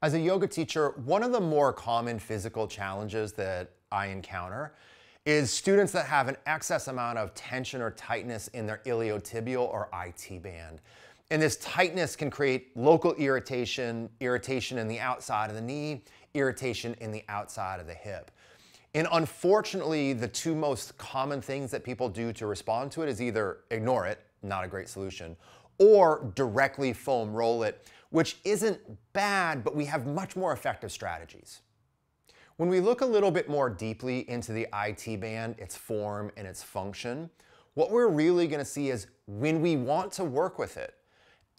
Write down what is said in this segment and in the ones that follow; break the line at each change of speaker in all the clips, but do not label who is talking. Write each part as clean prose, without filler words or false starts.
As a yoga teacher, one of the more common physical challenges that I encounter is students that have an excess amount of tension or tightness in their iliotibial or IT band. And this tightness can create local irritation in the outside of the knee, irritation in the outside of the hip. And unfortunately, the two most common things that people do to respond to it is either ignore it, not a great solution, or directly foam roll it, which isn't bad, but we have much more effective strategies. When we look a little bit more deeply into the IT band, its form and its function, what we're really going to see is when we want to work with it,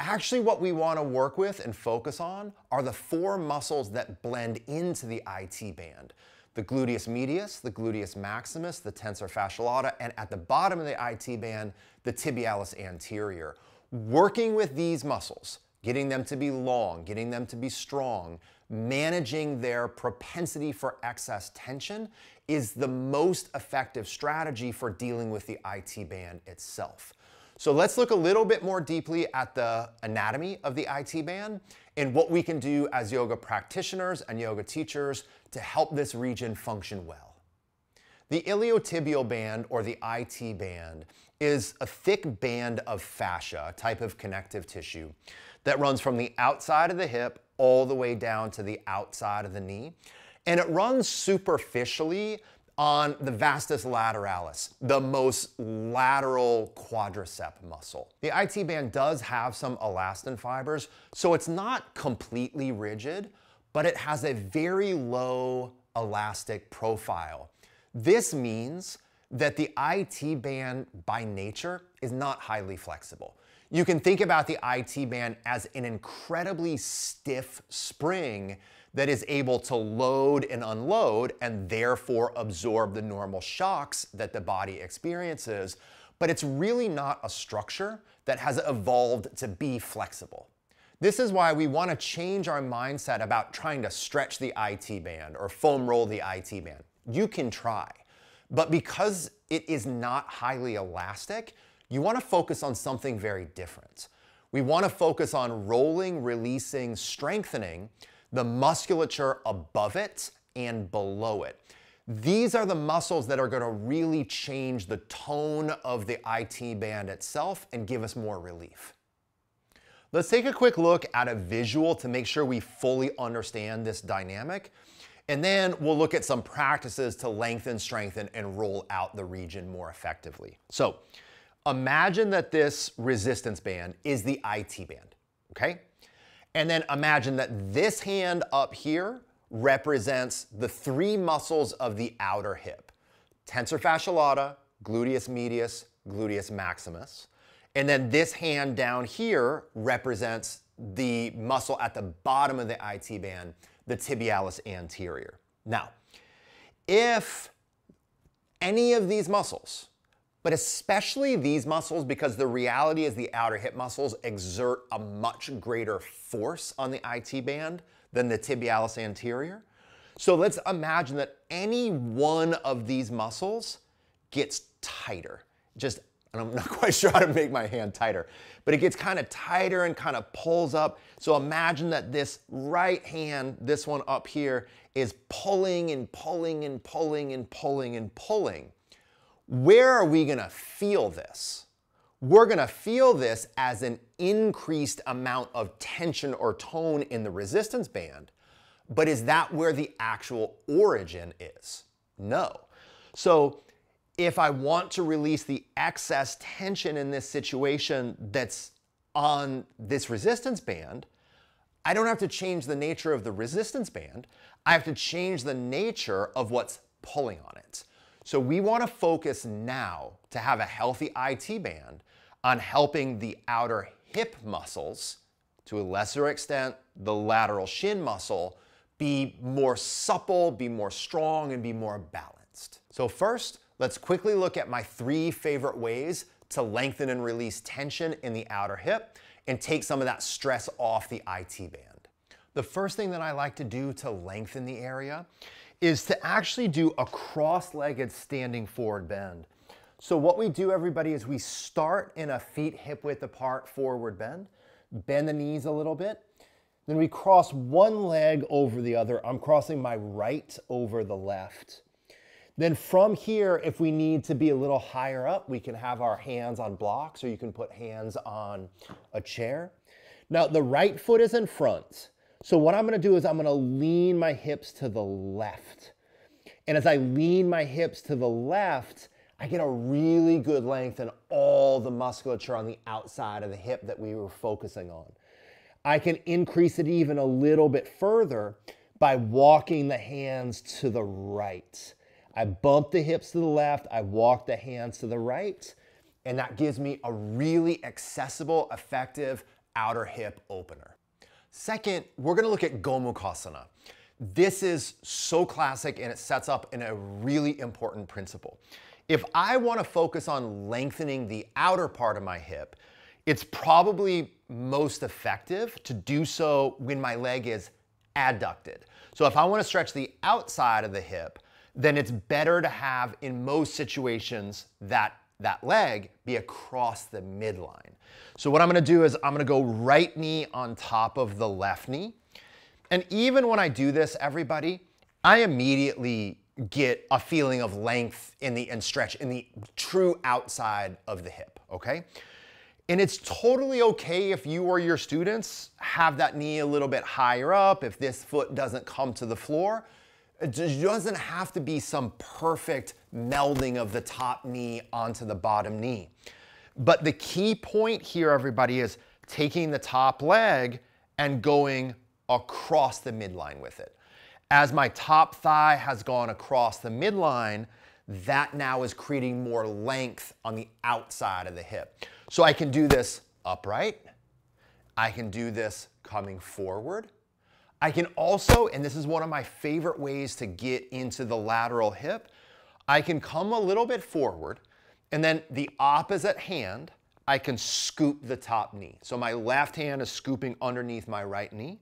actually what we want to work with and focus on are the four muscles that blend into the IT band. The gluteus medius, the gluteus maximus, the tensor fasciae lata, and at the bottom of the IT band, the tibialis anterior. Working with these muscles, getting them to be long, getting them to be strong, managing their propensity for excess tension is the most effective strategy for dealing with the IT band itself. So let's look a little bit more deeply at the anatomy of the IT band and what we can do as yoga practitioners and yoga teachers to help this region function well. The iliotibial band, or the IT band, is a thick band of fascia, a type of connective tissue, that runs from the outside of the hip all the way down to the outside of the knee. And it runs superficially on the vastus lateralis, the most lateral quadricep muscle. The IT band does have some elastin fibers, so it's not completely rigid, but it has a very low elastic profile. This means that the IT band by nature is not highly flexible. You can think about the IT band as an incredibly stiff spring that is able to load and unload and therefore absorb the normal shocks that the body experiences, but it's really not a structure that has evolved to be flexible. This is why we want to change our mindset about trying to stretch the IT band or foam roll the IT band. You can try, but because it is not highly elastic, you want to focus on something very different. We want to focus on rolling, releasing, strengthening the musculature above it and below it. These are the muscles that are going to really change the tone of the IT band itself and give us more relief. Let's take a quick look at a visual to make sure we fully understand this dynamic. And then we'll look at some practices to lengthen, strengthen, and roll out the region more effectively. So imagine that this resistance band is the IT band, okay? And then imagine that this hand up here represents the three muscles of the outer hip: tensor fasciae lata, gluteus medius, gluteus maximus. And then this hand down here represents the muscle at the bottom of the IT band, the tibialis anterior. Now, if any of these muscles, but especially these muscles, because the reality is the outer hip muscles exert a much greater force on the IT band than the tibialis anterior. So let's imagine that any one of these muscles gets tighter. And I'm not quite sure how to make my hand tighter, but it gets kind of tighter and kind of pulls up. So imagine that this right hand, this one up here, is pulling and pulling and pulling and pulling and pulling. Where are we going to feel this? We're going to feel this as an increased amount of tension or tone in the resistance band. But is that where the actual origin is? No. So if I want to release the excess tension in this situation that's on this resistance band, I don't have to change the nature of the resistance band. I have to change the nature of what's pulling on it. So we want to focus now to have a healthy IT band on helping the outer hip muscles, to a lesser extent, the lateral shin muscle, be more supple, be more strong, and be more balanced. So first, let's quickly look at my 3 favorite ways to lengthen and release tension in the outer hip and take some of that stress off the IT band. The first thing that I like to do to lengthen the area is to actually do a cross-legged standing forward bend. So what we do, everybody, is we start in a feet hip width apart forward bend the knees a little bit, Then we cross one leg over the other. I'm crossing my right over the left. Then from here, if we need to be a little higher up, we can have our hands on blocks, or you can put hands on a chair. Now, the right foot is in front. So what I'm going to do is I'm going to lean my hips to the left. And as I lean my hips to the left, I get a really good length in all the musculature on the outside of the hip that we were focusing on. I can increase it even a little bit further by walking the hands to the right. I bump the hips to the left, I walk the hands to the right, and that gives me a really accessible, effective outer hip opener. Second, we're gonna look at Gomukhasana. This is so classic and it sets up in a really important principle. If I wanna focus on lengthening the outer part of my hip, it's probably most effective to do so when my leg is adducted. So if I wanna stretch the outside of the hip, then it's better to have, in most situations, that leg be across the midline. So what I'm gonna do is I'm gonna go right knee on top of the left knee. And even when I do this, everybody, I immediately get a feeling of length and stretch in the true outside of the hip, okay? And it's totally okay if you or your students have that knee a little bit higher up, if this foot doesn't come to the floor. It doesn't have to be some perfect melding of the top knee onto the bottom knee. But the key point here, everybody, is taking the top leg and going across the midline with it. As my top thigh has gone across the midline, that now is creating more length on the outside of the hip. So I can do this upright. I can do this coming forward. I can also, and this is one of my favorite ways to get into the lateral hip, I can come a little bit forward, and then the opposite hand, I can scoop the top knee. So my left hand is scooping underneath my right knee.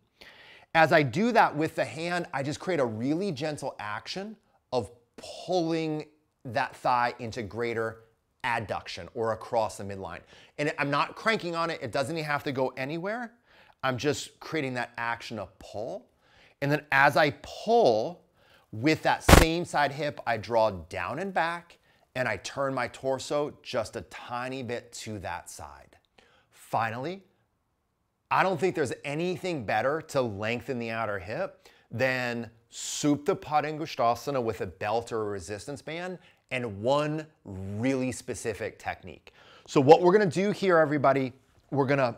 As I do that with the hand, I just create a really gentle action of pulling that thigh into greater adduction or across the midline. And I'm not cranking on it. It doesn't even have to go anywhere. I'm just creating that action of pull. And then as I pull with that same side hip, I draw down and back and I turn my torso just a tiny bit to that side. Finally, I don't think there's anything better to lengthen the outer hip than Supta Padangusthasana with a belt or a resistance band and one really specific technique. So what we're gonna do here, everybody, we're gonna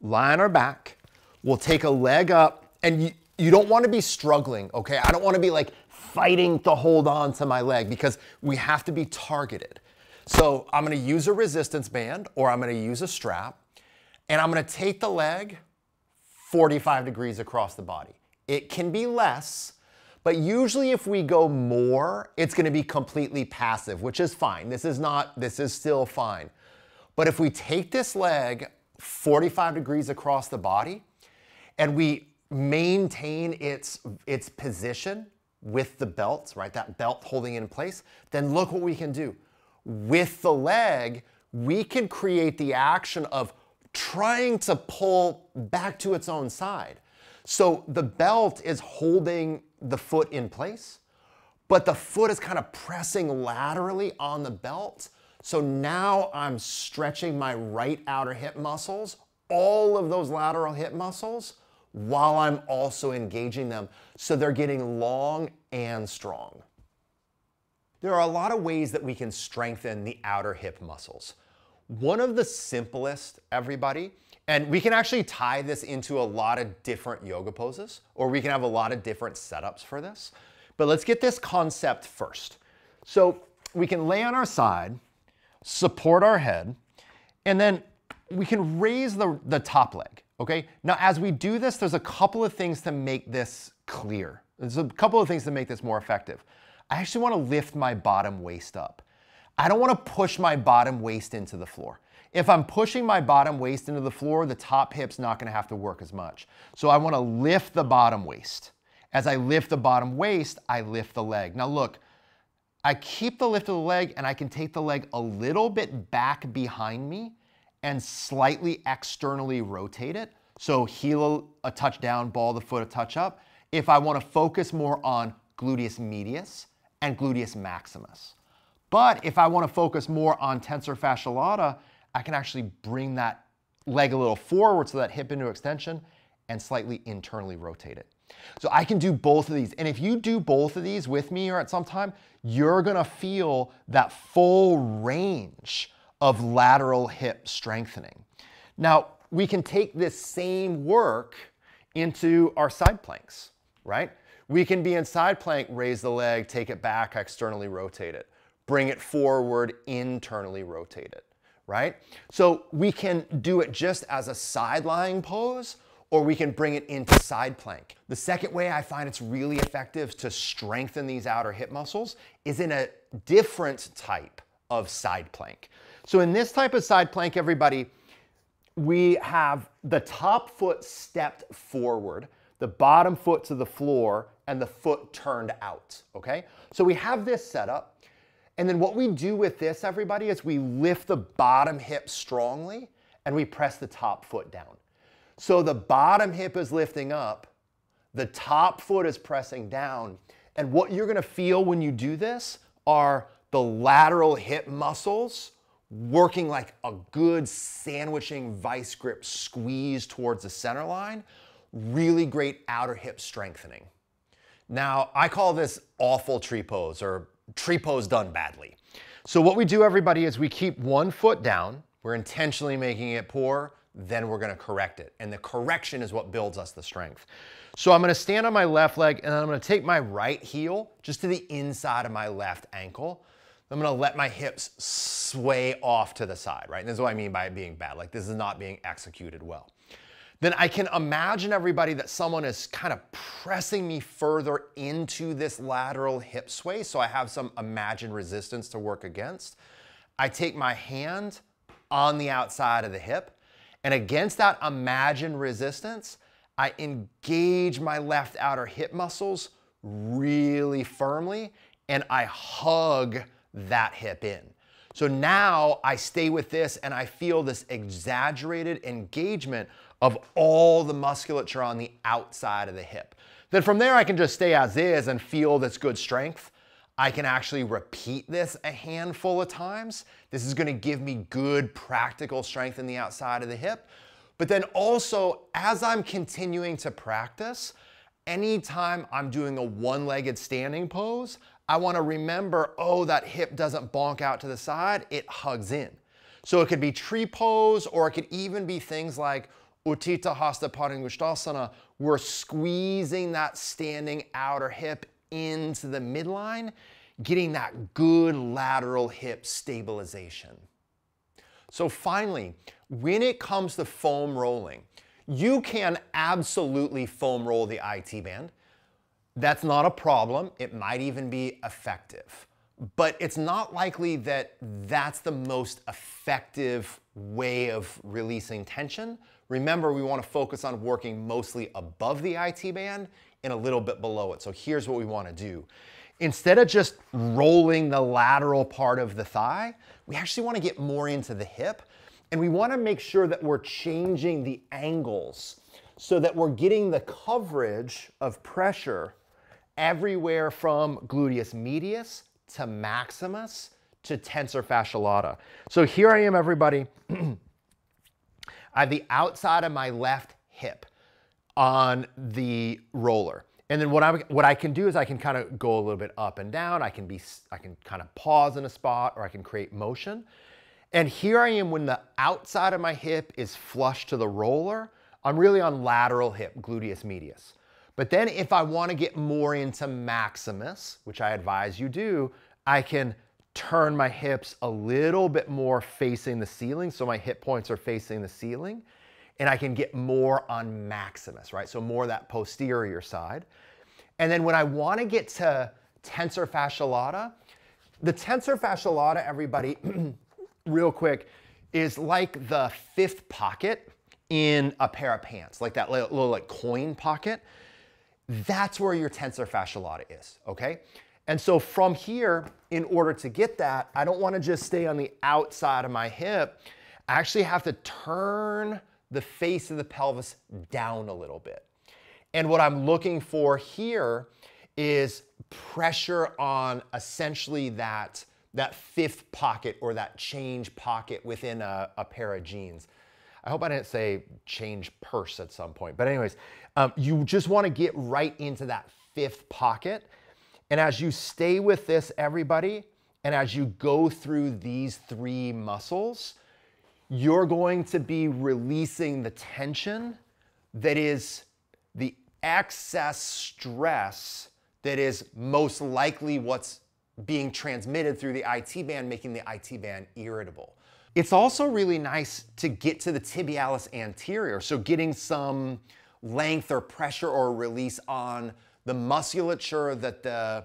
lie on our back. We'll take a leg up, and you don't want to be struggling, okay? I don't want to be like fighting to hold on to my leg because we have to be targeted. So I'm going to use a resistance band or I'm going to use a strap, and I'm going to take the leg 45 degrees across the body. It can be less, but usually if we go more, it's going to be completely passive, which is fine. This is still fine. But if we take this leg 45 degrees across the body, and we maintain its position with the belt, right? That belt holding it in place, then look what we can do. With the leg, we can create the action of trying to pull back to its own side. So the belt is holding the foot in place, but the foot is kind of pressing laterally on the belt. So now I'm stretching my right outer hip muscles, all of those lateral hip muscles, while I'm also engaging them. So they're getting long and strong. There are a lot of ways that we can strengthen the outer hip muscles. One of the simplest, everybody, and we can actually tie this into a lot of different yoga poses, or we can have a lot of different setups for this. But let's get this concept first. So we can lay on our side, support our head, and then we can raise the top leg. Okay, now as we do this, there's a couple of things to make this clear. There's a couple of things to make this more effective. I actually want to lift my bottom waist up. I don't want to push my bottom waist into the floor. If I'm pushing my bottom waist into the floor, the top hip's not going to have to work as much. So I want to lift the bottom waist. As I lift the bottom waist, I lift the leg. Now look, I keep the lift of the leg and I can take the leg a little bit back behind me and slightly externally rotate it So heel a touch down, ball of the foot a touch up. If I want to focus more on gluteus medius and gluteus maximus. But if I want to focus more on tensor fascia lata, I can actually bring that leg a little forward, so that hip into extension, and slightly internally rotate it. So I can do both of these. And if you do both of these with me or at some time, you're gonna feel that full range of lateral hip strengthening. Now, we can take this same work into our side planks, right? We can be in side plank, raise the leg, take it back, externally rotate it. Bring it forward, internally rotate it, right? So we can do it just as a side lying pose, or we can bring it into side plank. The second way I find it's really effective to strengthen these outer hip muscles is in a different type of side plank. So in this type of side plank, everybody, we have the top foot stepped forward, the bottom foot to the floor, and the foot turned out, okay? So we have this set up, and then what we do with this, everybody, is we lift the bottom hip strongly, and we press the top foot down. So the bottom hip is lifting up, the top foot is pressing down, and what you're gonna feel when you do this are the lateral hip muscles working like a good sandwiching vice grip squeeze towards the center line. Really great outer hip strengthening. Now, I call this awful tree pose, or tree pose done badly. So what we do, everybody, is we keep one foot down, we're intentionally making it poor, then we're gonna correct it. And the correction is what builds us the strength. So I'm gonna stand on my left leg, and then I'm gonna take my right heel just to the inside of my left ankle. I'm gonna let my hips sway off to the side, right? And this is what I mean by it being bad. Like, this is not being executed well. Then I can imagine, everybody, that someone is kind of pressing me further into this lateral hip sway, so I have some imagined resistance to work against. I take my hand on the outside of the hip, and against that imagined resistance, I engage my left outer hip muscles really firmly, and I hug that hip in. So now I stay with this, and I feel this exaggerated engagement of all the musculature on the outside of the hip. Then from there, I can just stay as is and feel this good strength. I can actually repeat this a handful of times. This is gonna give me good practical strength in the outside of the hip. But then also, as I'm continuing to practice, anytime I'm doing a one-legged standing pose, I wanna remember, oh, that hip doesn't bonk out to the side, it hugs in. So it could be tree pose, or it could even be things like Utthita Hasta Padangusthasana. We're squeezing that standing outer hip into the midline, getting that good lateral hip stabilization. So finally, when it comes to foam rolling, you can absolutely foam roll the IT band. That's not a problem. It might even be effective, but it's not likely that that's the most effective way of releasing tension. Remember, we want to focus on working mostly above the IT band and a little bit below it. So here's what we want to do. Instead of just rolling the lateral part of the thigh, we actually want to get more into the hip, and we want to make sure that we're changing the angles so that we're getting the coverage of pressure everywhere from gluteus medius to maximus to tensor fascia lata. So here I am, everybody. I have the outside of my left hip on the roller. And then what I can do is I can kind of go a little bit up and down. I can kind of pause in a spot, or I can create motion. And here I am when the outside of my hip is flush to the roller. I'm really on lateral hip, gluteus medius. But then if I want to get more into maximus, which I advise you do, I can turn my hips a little bit more facing the ceiling, so my hip points are facing the ceiling, and I can get more on maximus, right? So more that posterior side. And then when I want to get to tensor fascia lata, the tensor fascia lata, everybody, real quick, is like the fifth pocket in a pair of pants, like that little like coin pocket. That's where your tensor fascia lata is, okay? And so from here, in order to get that, I don't want to just stay on the outside of my hip. I actually have to turn the face of the pelvis down a little bit. And what I'm looking for here is pressure on essentially that fifth pocket or that change pocket within a pair of jeans. I hope I didn't say change purse at some point. But anyways, you just want to get right into that fifth pocket. And as you stay with this, everybody, and as you go through these three muscles, you're going to be releasing the tension that is the excess stress that is most likely what's being transmitted through the IT band, making the IT band irritable. It's also really nice to get to the tibialis anterior, so getting some length or pressure or release on the musculature that the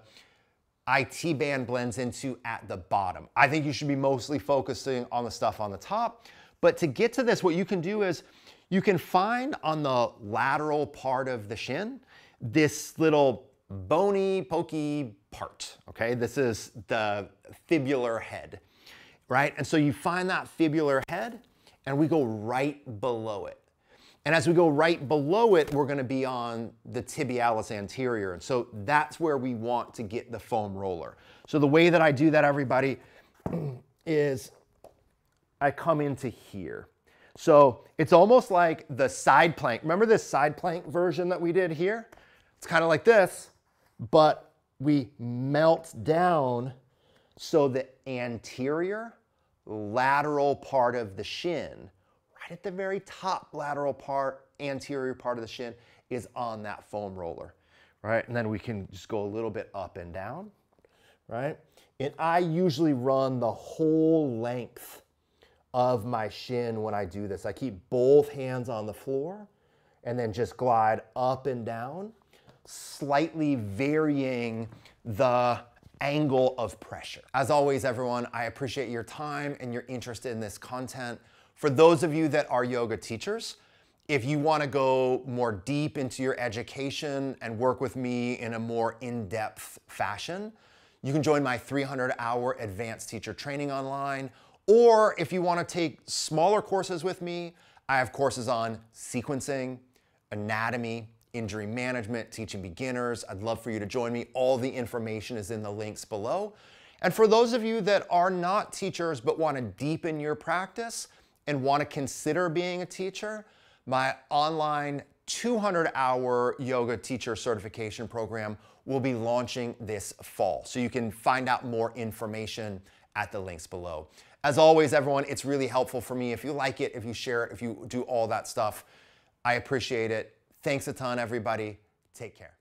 IT band blends into at the bottom. I think you should be mostly focusing on the stuff on the top, but to get to this, what you can do is you can find on the lateral part of the shin this little bony, pokey part, okay? This is the fibular head, right? And so you find that fibular head and we go right below it. And as we go right below it, we're gonna be on the tibialis anterior. And so that's where we want to get the foam roller. So the way that I do that, everybody, is I come into here. So it's almost like the side plank. Remember this side plank version that we did here? It's kind of like this, but we melt down so the anterior lateral part of the shin, right at the very top lateral part, anterior part of the shin, is on that foam roller, right? And then we can just go a little bit up and down, right? And I usually run the whole length of my shin when I do this. I keep both hands on the floor and then just glide up and down, slightly varying the angle of pressure. As always, everyone, I appreciate your time and your interest in this content. For those of you that are yoga teachers, if you want to go more deep into your education and work with me in a more in-depth fashion, you can join my 300-hour advanced teacher training online. Or if you want to take smaller courses with me, I have courses on sequencing, anatomy, injury management, teaching beginners. I'd love for you to join me. All the information is in the links below. And for those of you that are not teachers but want to deepen your practice and want to consider being a teacher, my online 200-hour yoga teacher certification program will be launching this fall. So you can find out more information at the links below. As always, everyone, it's really helpful for me if you like it, if you share it, if you do all that stuff. I appreciate it. Thanks a ton, everybody. Take care.